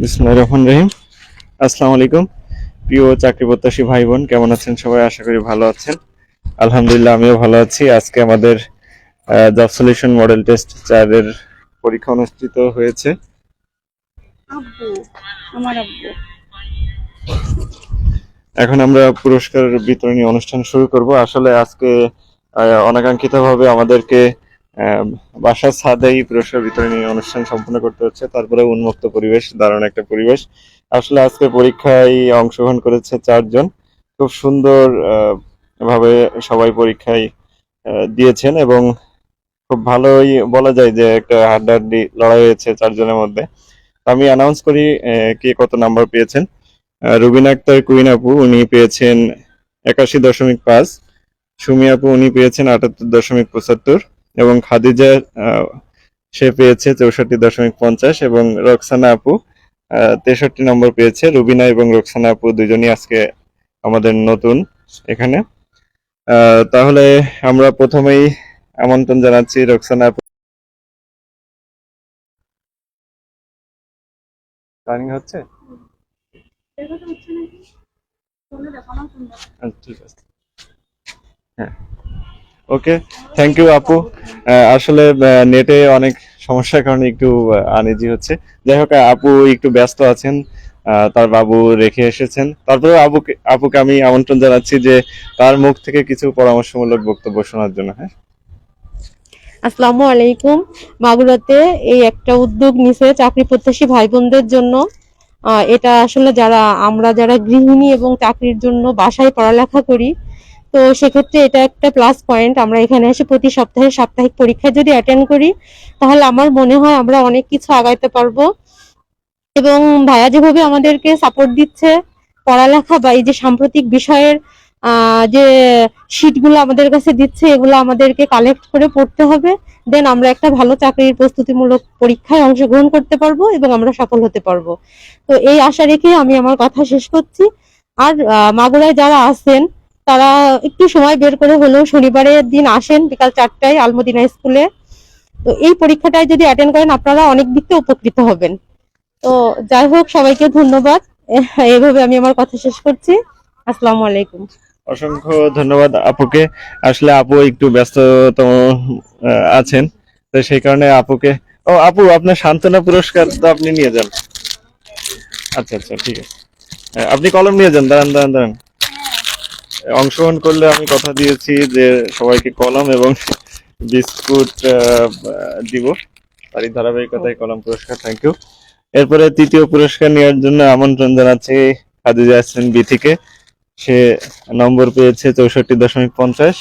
বিসমিল্লাহির রহমানির রহিম। আসসালামু আলাইকুম প্রিয় চাকরি প্রত্যাশী ভাই বোন, কেমন আছেন সবাই? আশা করি ভালো আছেন। আলহামদুলিল্লাহ, আমিও ভালো আছি। আজকে আমাদের জব সলিউশন মডেল টেস্ট 4 এর পরীক্ষা অনুষ্ঠিত হয়েছে। আব্বু, আমার আব্বু। এখন আমরা পুরস্কার বিতরণী অনুষ্ঠান শুরু করব। আসলে আজকে অনাকাঙ্ক্ষিতভাবে আমাদেরকে আহ, বাসার ছাদেই পুরস্কার বিতরণী অনুষ্ঠান সম্পন্ন করতে হচ্ছে। তারপরে উন্মুক্ত পরিবেশ, দারুণ একটা পরিবেশ। আসলে আজকে পরীক্ষায় অংশগ্রহণ করেছে 4 জন। খুব সুন্দর ভাবে সবাই পরীক্ষায় দিয়েছেন এবং খুব ভালোই বলা যায় যে একটা হাড্ডাহাড্ডি লড়াই হয়েছে 4 জনের মধ্যে। তো আমি অ্যানাউন্স করি কে কত নাম্বার পেয়েছেন। রুবিনা আক্তার কুইন আপু, উনি পেয়েছেন 81.5। সুমি আপু, উনি পেয়েছেন 78.75। এবং খাদিজা, সে পেয়েছে 64.50। এবং রোকসানা আপু 63 নম্বর পেয়েছে। রুবিনা এবং রোকসানা আপু দুজনই আজকে আমাদের নতুন এখানে। তাহলে আমরা প্রথমেই আমন্ত্রণ জানাচ্ছি রোকসানা আপু। রানিং হচ্ছে? ঠিক আছে, হ্যাঁ, ওকে। থ্যাংক ইউ আপু। আসলে নেটে অনেক সমস্যার কারণে একটু আনইজি হচ্ছে। যাই হোক, আপু একটু ব্যস্ত আছেন, তার বাবু রেখে এসেছেন। তারপরে আপুকে আমি আমন্ত্রণ জানাচ্ছি যে তার মুখ থেকে কিছু পরামর্শমূলক বক্তব্য শোনার জন্য। হ্যাঁ, আসসালামু আলাইকুম। মাগুরাতে এই একটা উদ্যোগ নিছে চাকরি প্রত্যাশী ভাই বোনদের জন্য। এটা আসলে যারা গৃহিণী এবং চাকরির জন্য বাসায় পড়ালেখা করি, তো সেক্ষেত্রে এটা একটা প্লাস পয়েন্ট। আমরা এখানে এসে প্রতি সপ্তাহে সাপ্তাহিক পরীক্ষা যদি অ্যাটেন্ড করি, তাহলে আমার মনে হয় আমরা অনেক কিছু আগাইতে পারবো। এবং ভাইয়া যেভাবে আমাদেরকে সাপোর্ট দিচ্ছে পড়ালেখা বা এই যে সাম্প্রতিক বিষয়ের যে শিটগুলো আমাদের কাছে দিচ্ছে, এগুলো আমাদেরকে কালেক্ট করে পড়তে হবে। দেন আমরা একটা ভালো চাকরির প্রস্তুতিমূলক পরীক্ষায় অংশগ্রহণ করতে পারবো এবং আমরা সফল হতে পারবো। তো এই আশা রেখে আমি আমার কথা শেষ করছি। আর মাগুরায় যারা আছেন, তারা একটু সময় বের করে হলেও শনিবারের দিন আসেন বিকাল 4টায় আলমদিনা স্কুলে। তো এই পরীক্ষাটায় যদি অ্যাটেন্ড করেন, আপনারা অনেক দিক থেকে উপকৃত হবেন। তো যাই হোক, সবাইকে ধন্যবাদ। এইভাবে আমি আমার কথা শেষ করছি। আসসালামু আলাইকুম। অসংখ্য ধন্যবাদ আপুকে। আসলে আপু একটু ব্যস্ততম আছেন, তো সেই কারণে আপুকে। ও আপু, আপনার সান্ত্বনা পুরস্কার তো আপনি নিয়ে যান। আচ্ছা আচ্ছা, ঠিক আছে। আপনি কলম নিয়ে যান, দাঁড়ান দাঁড়ান দাঁড়ান। অংশগ্রহণ করলে আমি কথা দিয়েছি যে সবাইকে কলম এবং বিস্কুট দিব। তারই ধারাবাহিকতায় কলম পুরস্কার। Thank you. এরপরে তৃতীয় পুরস্কার নেওয়ার জন্য আমন্ত্রণ জানাচ্ছি খাদিজা ইয়াসমিন বিথিকে। সে নম্বর পেয়েছে 64.50।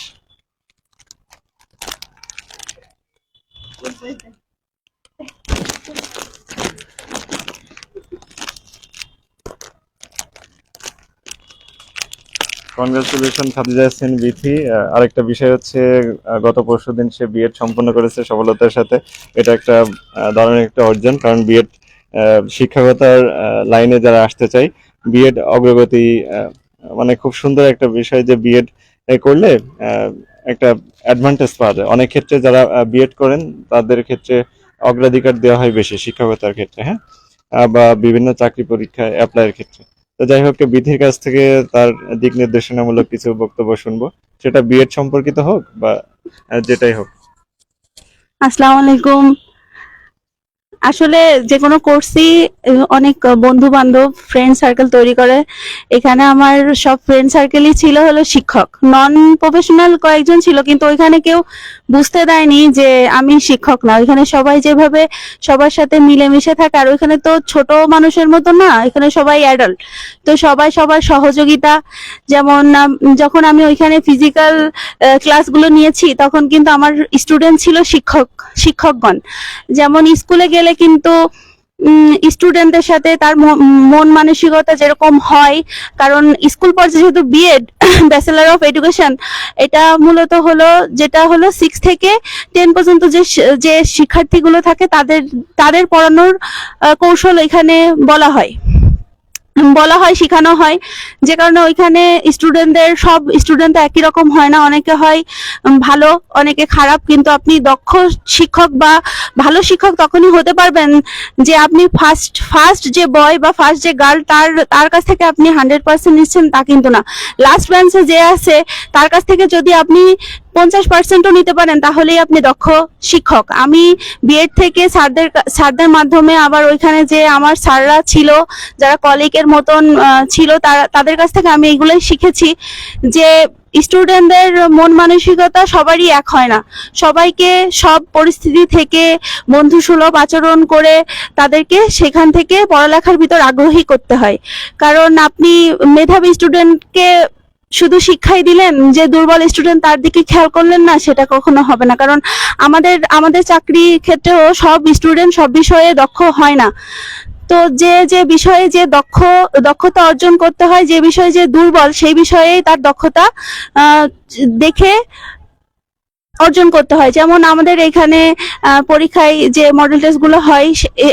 কনগ্রাচুলেশন খাদিজা ইয়াসমিন বিথি। আরেকটা বিষয় হচ্ছে, গত পরশুদিন সে বিএড সম্পন্ন করেছে সফলতার সাথে। এটা একটা দারুণ একটা অর্জন, কারণ বিএড শিক্ষকতার লাইনে যারা আসতে চায়, বিএড অগ্রগতি মানে খুব সুন্দর একটা বিষয় যে বিএড করলে আহ, একটা অ্যাডভান্টেজ পাওয়া যায়। অনেক ক্ষেত্রে যারা বিএড করেন তাদের ক্ষেত্রে অগ্রাধিকার দেওয়া হয় বেশি শিক্ষকতার ক্ষেত্রে, হ্যাঁ, বা বিভিন্ন চাকরি পরীক্ষায় অ্যাপ্লাইয়ের ক্ষেত্রে। তো যাই হোক, বিধির কাছ থেকে তার দিক নির্দেশনামূলক কিছু বক্তব্য শুনবো, সেটা বিএড সম্পর্কিত হোক বা যেটাই হোক। আসসালামু আলাইকুম। আসলে যে কোনো কোর্সই অনেক বন্ধু বান্ধব ফ্রেন্ড সার্কেল তৈরি করে। এখানে আমার সব ফ্রেন্ড সার্কেলই ছিল হলো শিক্ষক, নন প্রফেশনাল কয়েকজন ছিল, কিন্তু ওইখানে কেউ বুঝতে দেয়নি যে আমি শিক্ষক না। ওইখানে সবাই যেভাবে সবার সাথে মিলেমিশে থাকে, আর ওইখানে তো ছোট মানুষের মতো না, এখানে সবাই অ্যাডাল্ট। তো সবাই সবার সহযোগিতা, যেমন যখন আমি ওইখানে ফিজিক্যাল ক্লাসগুলো নিয়েছি, তখন কিন্তু আমার স্টুডেন্ট ছিল শিক্ষকগণ। যেমন স্কুলে গেলে কিন্তু স্টুডেন্টদের সাথে তার মন মানসিকতা যেরকম হয়, কারণ স্কুল পর্যায়ে যেহেতু বিএড ব্যাচেলার অফ এডুকেশন, এটা মূলত হলো যেটা হলো 6 থেকে 10 পর্যন্ত যে শিক্ষার্থীগুলো থাকে তাদের তাদের পড়ানোর কৌশল এখানে বলা হয়। বলা হয়, শেখানো হয়, যে কারণে ওইখানে সব স্টুডেন্ট তো একই রকম হয় না, অনেকে হয় ভালো, অনেকে খারাপ। কিন্তু আপনি দক্ষ শিক্ষক বা ভালো শিক্ষক তখনই হতে পারবেন যে আপনি ফার্স্ট যে বয় বা ফার্স্ট যে গার্ল তার কাছ থেকে আপনি 100% নিচ্ছেন, তা কিন্তু না। লাস্ট বেঞ্চে যে আছে তার কাছ থেকে যদি আপনি 50%ও নিতে পারেন তাহলেই আপনি দক্ষ শিক্ষক। আমি বিএড থেকে স্যারদের মাধ্যমে, আবার ওইখানে যে আমার স্যাররা ছিল যারা কলিগের মতন ছিল, তাদের কাছ থেকে আমি এগুলোই শিখেছি যে স্টুডেন্টদের মন মানসিকতা সবারই এক হয় না। সবাইকে সব পরিস্থিতি থেকে বন্ধুসুলভ আচরণ করে তাদেরকে সেখান থেকে পড়ালেখার ভিতর আগ্রহী করতে হয়। কারণ আপনি মেধাবী স্টুডেন্টকে শুধু শিক্ষাই দিলেন, যে দুর্বল স্টুডেন্ট তার দিকে খেয়াল করলেন না, সেটা কখনো হবে না। কারণ আমাদের চাকরি ক্ষেত্রেও সব স্টুডেন্ট সব বিষয়ে দক্ষ হয় না। তো যে বিষয়ে যে দক্ষতা অর্জন করতে হয়, যে বিষয়ে যে দুর্বল সেই বিষয়েই তার দক্ষতা দেখে অর্জন করতে হয়। যেমন আমাদের এখানে পরীক্ষায় যে মডেল টেস্ট গুলো হয়,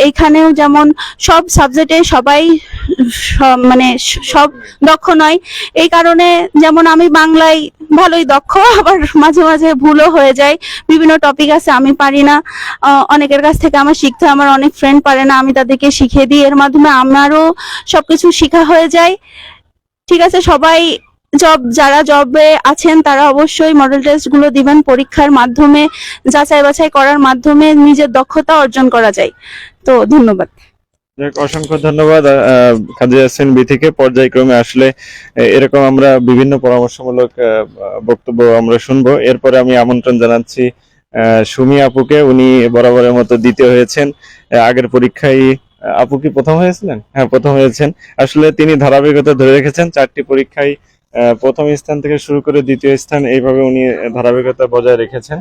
এইখানেও যেমন সব সাবজেক্টে সবাই মানে সব দক্ষ নয়। এই কারণে যেমন আমি বাংলায় ভালোই দক্ষ, আবার মাঝে মাঝে ভুলও হয়ে যায়। বিভিন্ন টপিক আছে আমি পারি না, অনেকের কাছ থেকে আমার শিখতে হয়। আমার অনেক ফ্রেন্ড পারে না, আমি তাদেরকে শিখিয়ে দিই, এর মাধ্যমে আমারও সবকিছু শেখা হয়ে যায়। ঠিক আছে, সবাই যারা জবে আছেন তারা অবশ্যই মডেল টেস্ট গুলো দিবেন। পরীক্ষার মাধ্যমে যাচাই বাছাই করার মাধ্যমে নিজের দক্ষতা অর্জন করা যায়। তো ধন্যবাদ। অসংখ্য ধন্যবাদ খাদিজা ইয়াসমিন বি থেকে। পর্যায়ক্রমে আসলে এরকম আমরা বিভিন্ন পরামর্শমূলক বক্তব্য আমরা শুনবো। এরপরে আমি আমন্ত্রণ জানাচ্ছি সুমি আপুকে। উনি বরাবরের মতো দ্বিতীয় হয়েছেন। আগের পরীক্ষায় আপু কি প্রথম হয়েছিলেন? হ্যাঁ, প্রথম হয়েছেন। আসলে তিনি ধারাবাহিকতা ধরে রেখেছেন, 4টি পরীক্ষায় প্রথম স্থান থেকে শুরু করে দ্বিতীয় স্থান, এইভাবে উনি ধারাবাহিকতা বজায় রেখেছেন।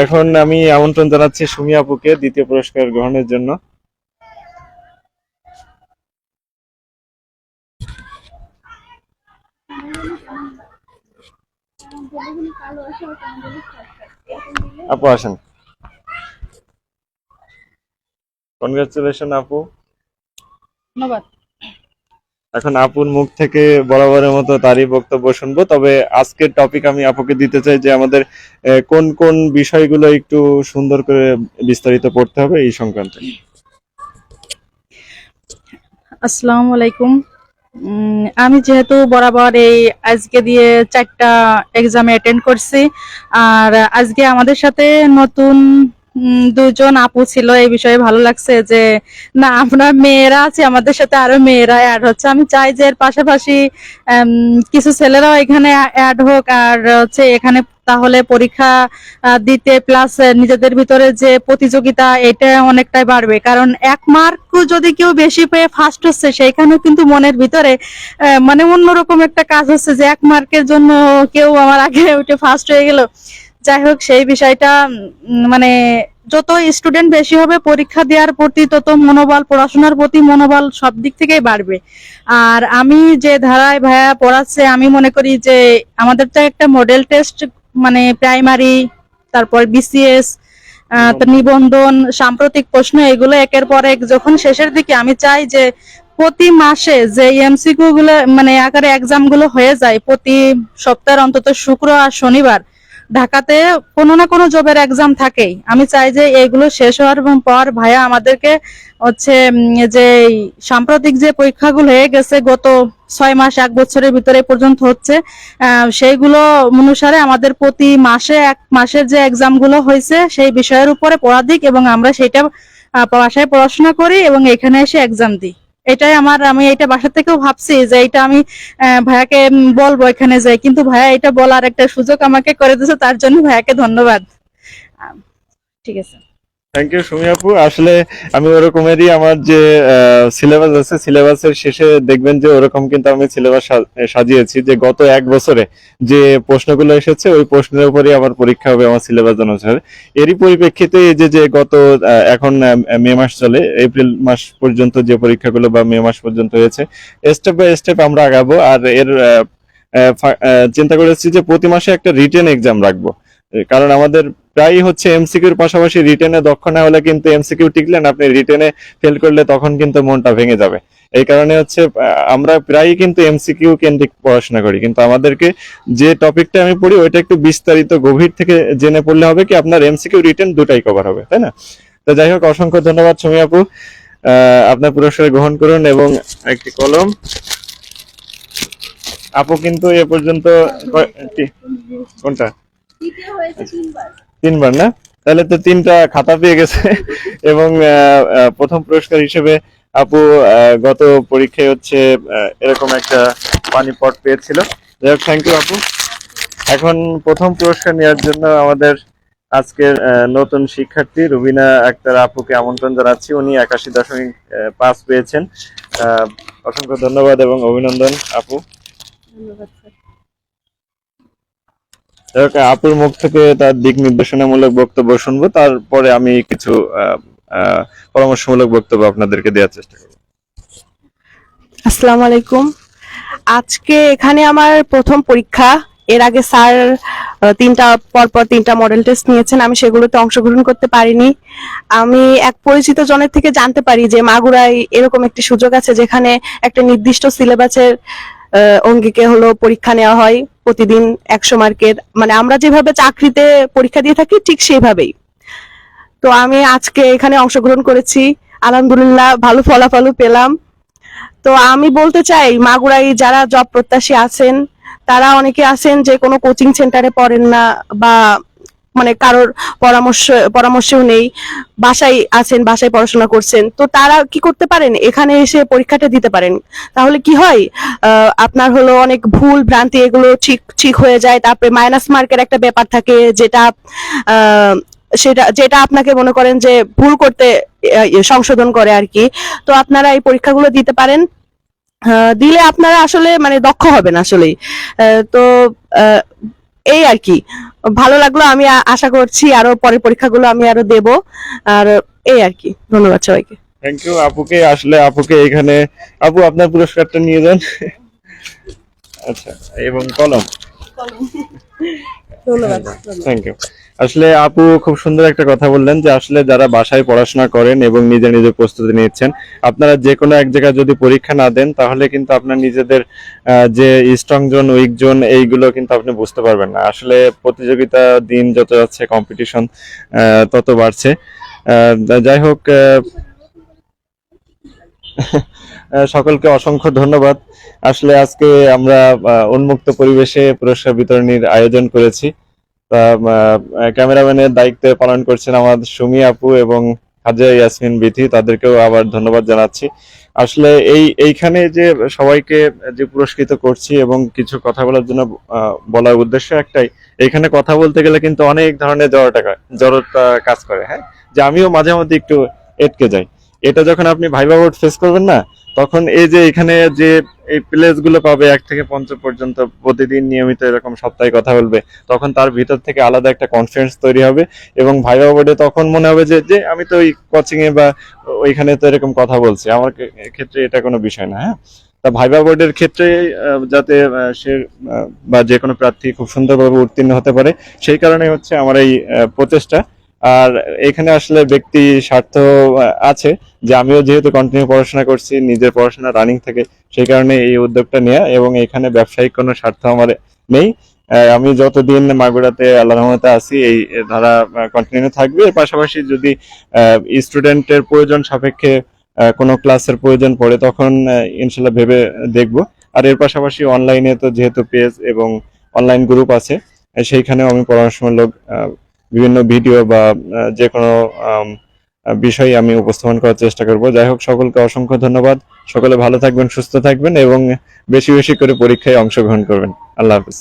এখন আমি আমন্ত্রণ জানাচ্ছি সুমি আপুকে দ্বিতীয় পুরস্কার গ্রহণের জন্য। আপু আসেন। কনগ্রাচুলেশন আপু। ধন্যবাদ। এখন আপুর মুখ থেকে বরাবরের মতো তারই বক্তব্য শুনবো। তবে আজকের টপিক আমি আপুকে দিতে চাই যে আমাদের কোন কোন বিষয়গুলো একটু সুন্দর করে বিস্তারিত পড়তে হবে এই সংক্রান্তে। আসসালামু আলাইকুম। আমি যেহেতু বরাবর এই আজকে দিয়ে 4টা এক্সাম অ্যাটেন্ড করছি, আর আজকে আমাদের সাথে নতুন 2জন আপু ছিল। এই বিষয়ে ভালো লাগছে যে না, আমরা মেয়েরা আছি, আমাদের সাথে আরো মেয়েরা অ্যাড হচ্ছে। আমি চাই যে এর পাশাপাশি কিছু ছেলেরাও এখানে অ্যাড হোক, আর হচ্ছে এখানে তাহলে পরীক্ষা দিতে প্লাস নিজেদের ভিতরে যে প্রতিযোগিতা এটা অনেকটাই বাড়বে। কারণ 1 মার্ক যদি কেউ বেশি পেয়ে ফার্স্ট হচ্ছে, সেইখানেও কিন্তু মনের ভিতরে মানে অন্যরকম একটা কাজ হচ্ছে যে 1 মার্কের জন্য কেউ আমার আগে উঠে ফার্স্ট হয়ে গেল। যাই হোক, সেই বিষয়টা মানে যত স্টুডেন্ট বেশি হবে পরীক্ষা দেওয়ার প্রতি, তত মনোবল, পড়াশোনার প্রতি মনোবল সব দিক থেকেই বাড়বে। আর আমি যে ধারায় ভাইয়া পড়াচ্ছে, আমি মনে করি যে আমাদের তো একটা মডেল টেস্ট মানে প্রাইমারি, তারপর বিসিএস, নিবন্ধন, সাম্প্রতিক প্রশ্ন, এগুলো একের পর এক যখন শেষের দিকে, আমি চাই যে প্রতি মাসে যে এমসিকিউ গুলো মানে আকারে এক্সাম গুলো হয়ে যায়, প্রতি সপ্তাহের অন্তত শুক্র আর শনিবার ঢাকাতে কোনো না কোনো জবের এক্সাম থাকেই। আমি চাই যে এগুলো শেষ হওয়ার পর ভাইয়া আমাদেরকে হচ্ছে যে সাম্প্রতিক যে পরীক্ষাগুলো হয়ে গেছে গত 6 মাস 1 বছরের ভিতরে পর্যন্ত হচ্ছে, সেইগুলো অনুসারে আমাদের প্রতি মাসে 1 মাসের যে এক্সাম গুলো হয়েছে সেই বিষয়ের উপরে পড়া দিক, এবং আমরা সেটা বাসায় পড়াশোনা করি এবং এখানে এসে এক্সাম দিই। এটাই আমি এটা বাসা থেকেও ভাবছি যে এটা আমি ভাইয়াকে বলবো এখানে যাই, কিন্তু ভাইয়া এটা বলার একটা সুযোগ আমাকে করে দিয়েছে, তার জন্য ভাইয়াকে ধন্যবাদ। ঠিক আছে, থ্যাংক ইউ সুমি আপু। আসলে আমি ওরকমেরই, আমার যে সিলেবাস আছে, সিলেবাসের শেষে দেখবেন যে ওরকম কিন্তু আমি সিলেবাস সাজিয়েছি যে গত 1 বছরে যে প্রশ্নগুলো এসেছে ওই প্রশ্নের উপরই আমার পরীক্ষা হবে আমার সিলেবাস অনুসারে। এরই পরিপ্রেক্ষিতে এই যে গত এখন মে মাস চলে, এপ্রিল মাস পর্যন্ত যে পরীক্ষাগুলো বা মে মাস পর্যন্ত হয়েছে, স্টেপ বাই স্টেপ আমরা আগাবো। আর এর চিন্তা করেছি যে প্রতি মাসে একটা রিটেন এক্সাম রাখবো। কারণ আমাদের প্রায়ই হচ্ছে এমসিকিউর পাশাপাশি রিটেনে দক্ষ না হলে কিন্তু এমসিকিউ টিকলেন, আপনি রিটেনে ফেল করলে তখন কিন্তু মনটা ভেঙে যাবে। এই কারণে হচ্ছে আমরা প্রায়ই কিন্তু এমসিকিউ কেন্দ্রিক পড়াশোনা করি, কিন্তু আমাদেরকে যে টপিকটা আমি পড়ি ওইটা একটু বিস্তারিত গভীর থেকে জেনে পড়লে হবে কি আপনার এমসিকিউ রিটেন দুটাই কভার হবে, তাই না? তো যাই হোক, অসংখ্য ধন্যবাদ সুমি আপু। আপনার পুরস্কার গ্রহণ করুন এবং একটি কলম। আপু কিন্তু এ পর্যন্ত কোনটা তিনবার না, তাহলে তো 3টা খাতা পেয়ে গেছে। এবং প্রথম পুরস্কার হিসেবে আপু গত পরীক্ষায় হচ্ছে এরকম একটা পানি পট পেয়েছিল। যাই হোক, থ্যাংক ইউ আপু। এখন প্রথম পুরস্কার নেওয়ার জন্য আমাদের আজকের নতুন শিক্ষার্থী রুবিনা আক্তার আপুকে আমন্ত্রণ জানাচ্ছি। উনি 81.5 পেয়েছেন। অসংখ্য ধন্যবাদ এবং অভিনন্দন আপু। আপুর মুখ থেকে তার দিক নির্দেশনামূলক বক্তব্য শুনবো, তারপরে আমি কিছু পরামর্শমূলক বক্তব্য আপনাদেরকে দেওয়ার চেষ্টা করব। আসসালামু আলাইকুম। আজকে এখানে আমার প্রথম পরীক্ষা। এর আগে স্যার পরপর তিনটা মডেল টেস্ট নিয়েছেন, আমি সেগুলোতে অংশগ্রহণ করতে পারিনি। আমি এক পরিচিত জনের থেকে জানতে পারি যে মাগুরায় এরকম একটি সুযোগ আছে যেখানে একটা নির্দিষ্ট সিলেবাসের অঙ্গিকে হলো পরীক্ষা নেওয়া হয় প্রতিদিন 100 মার্কের, মানে আমরা যেভাবে চাকরিতে পরীক্ষা দিয়ে থাকি ঠিক সেইভাবেই। তো আমি আজকে এখানে অংশগ্রহণ করেছি, আলহামদুলিল্লাহ ভালো ফলাফলও পেলাম। তো আমি বলতে চাই মাগুরায় যারা জব প্রত্যাশী আছেন তারা আছেন যে কোনো কোচিং সেন্টারে পড়েন না বা মানে কারোর পরামর্শেও নেই, বাসায় আছেন, বাসায় পড়াশোনা করছেন। তো তারা কি করতে পারেন, এখানে এসে পরীক্ষাটা দিতে পারেন। তাহলে কি হয়, আপনার হলো অনেক ভুল ভ্রান্তি এগুলো ঠিক হয়ে যায়। তারপরে মাইনাস মার্কের একটা ব্যাপার থাকে যেটা আপনাকে মনে করেন যে ভুল করতে সংশোধন করে আর কি। তো আপনারা এই পরীক্ষাগুলো দিতে পারেন, দিলে আপনারা আসলে মানে দক্ষ হবেন আসলেই। তো এই আর কি, ভালো লাগলো। আমি আশা করছি আরো পরের পরীক্ষাগুলো আমি আরো দেব। আর এই আর কি, ধন্যবাদ সবাইকে। থ্যাংক ইউ আপুকে। আসলে আপুকে এখানে, আপু আপনার পুরস্কারটা নিয়ে যান। আচ্ছা, এবং কলম। ধন্যবাদ। Thank you. আসলে আপু খুব সুন্দর একটা কথা বললেন যে আসলে যারা বাসায় পড়াশোনা করেন এবং নিজে নিজে প্রস্তুতি নিচ্ছেন, আপনারা যে কোনো এক জায়গায় যদি পরীক্ষা না দেন তাহলে কিন্তু আপনার নিজেদের যে স্ট্রং জোন, উইক জোন, এইগুলো কিন্তু আপনি বুঝতে পারবেন না। আসলে প্রতিযোগিতা দিন যত যাচ্ছে, কম্পিটিশন তত বাড়ছে। যাই হোক, সকলকে অসংখ্য ধন্যবাদ। আসলে আজকে আমরা উন্মুক্ত পরিবেশে পুরস্কার বিতরণীর আয়োজন করেছি। ক্যামেরাম্যানের দায়িত্ব পালন করছেন আমাদের সুমি আপু এবং হাজিয়া ইয়াসমিন বিথি, তাদেরকেও আবার ধন্যবাদ জানাচ্ছি। আসলে এইখানে যে সবাইকে যে পুরস্কৃত করছি এবং কিছু কথা বলার জন্য বলার উদ্দেশ্য একটাই, এইখানে কথা বলতে গেলে কিন্তু অনেক ধরনের জড়তা কাজ করে। হ্যাঁ, যে আমিও মাঝে মধ্যে একটু এটকে যাই। এটা যখন আপনি ভাইবা বোর্ড ফেস করবেন না, তখন এই যে এখানে যে এই প্লেস গুলো পাবে 1 থেকে 5 পর্যন্ত, প্রতিদিন নিয়মিত এরকম সপ্তাহে কথা বলবে, তখন তার ভিতর থেকে আলাদা একটা কনফিডেন্স তৈরি হবে এবং ভাইবা বোর্ডে তখন মনে হবে যে আমি তো ওই কোচিং এ বা ওইখানে তো এরকম কথা বলছি, আমার ক্ষেত্রে এটা কোনো বিষয় না। হ্যাঁ, তা ভাইবা বোর্ডের ক্ষেত্রে যাতে সে বা যে কোনো প্রার্থী খুব সুন্দরভাবে উত্তীর্ণ হতে পারে, সেই কারণে হচ্ছে আমার এই প্রচেষ্টা। আর এখানে আসলে ব্যক্তি স্বার্থ আছে, যে আমিও যেহেতু কন্টিনিউ পড়াশোনা করছি, নিজের পড়াশোনা রানিং থাকে, সেই কারণে এই উদ্যোগটা নেওয়া, এবং এখানে ব্যবসায়িক কোনো স্বার্থ আমার নেই। আমি যতদিন মাগুরাতে আল্লাহর রহমতে আছি এই ধারা কন্টিনিউ থাকবে। এর পাশাপাশি যদি স্টুডেন্টের প্রয়োজন সাপেক্ষে কোনো ক্লাসের প্রয়োজন পড়ে তখন ইনশাল্লাহ ভেবে দেখব। আর এর পাশাপাশি অনলাইনে তো যেহেতু পেজ এবং অনলাইন গ্রুপ আছে, সেইখানেও আমি পরামর্শমূলক বিভিন্ন ভিডিও বা যে কোনো বিষয় আমি উপস্থাপন করার চেষ্টা করব। যাই হোক, সকলকে অসংখ্য ধন্যবাদ। সকলে ভালো থাকবেন, সুস্থ থাকবেন এবং বেশি বেশি করে পরীক্ষায় অংশগ্রহণ করবেন। আল্লাহ হাফিজ।